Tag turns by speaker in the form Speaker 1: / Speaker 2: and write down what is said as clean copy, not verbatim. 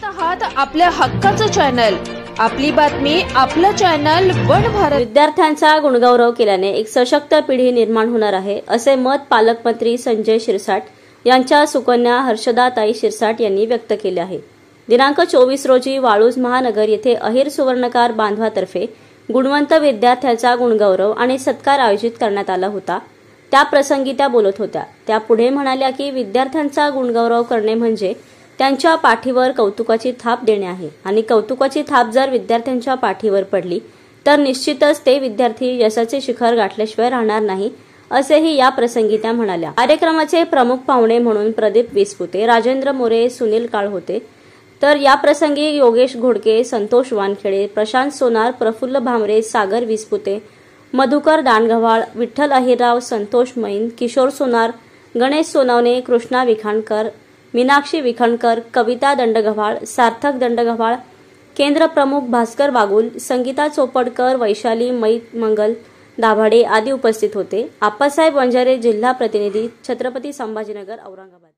Speaker 1: पाहत आहात आपल्या हक्काचं चॅनल, आपली बातमी, आपलं चॅनल वन भारत।
Speaker 2: विद्यार्थ्यांचा गुणगौरव केल्याने एक सशक्त पिढी निर्माण होणार आहे, असे मत पालकमंत्री संजय शिरसाट यांच्या सुकन्या हर्षदाताई शिरसाट यांनी व्यक्त केले आहे। दिनांक 24 रोजी वाळूज महानगर येथे अहिर सुवर्णकार बांधवातर्फे गुणवंत विद्यार्थ्यांचा गुणगौरव आणि सत्कार आयोजित करण्यात आला होता। त्या प्रसंगी त्या बोलत होत्या। त्या पुढे म्हणाल्या की विद्यार्थ्यांचा गुणगौरव करणे म्हणजे त्यांच्या पाठीवर कौतुकाची थाप देणे आहे आणि कौतुकाची थाप जर विद्यार्थ्यांच्या पाठीवर पडली तर निश्चितच ते विद्यार्थी यशाचे शिखर गाठल्याशिवाय राहणार नाही, असेही या प्रसंगी त्या म्हणाल्या। कार्यक्रमाचे प्रमुख पाहुणे म्हणून प्रदीप विसपुते, राजेंद्र मोरे, सुनील काळ होते। तर या प्रसंगी योगेश घोडके, संतोष वानखेडे, प्रशांत सोनार, प्रफुल्ल भामरे, सागर विसपुते, मधुकर दांडगव्हाळ, विठ्ठल अहिरराव, संतोष मैन, किशोर सोनार, गणेश सोनवणे, कृष्णा विखाणकर, मीनाक्षी विखणकर, कविता दंडगव्हाळ, सार्थक दंडगव्हाळ, केंद्र प्रमुख भास्कर वागुल, संगीता चोपडकर, वैशाली मंगल दाभाडे आदी उपस्थित होते। आप्पासाहेब वंजारे, जिल्हा प्रतिनिधी, छत्रपती संभाजीनगर, औरंगाबाद।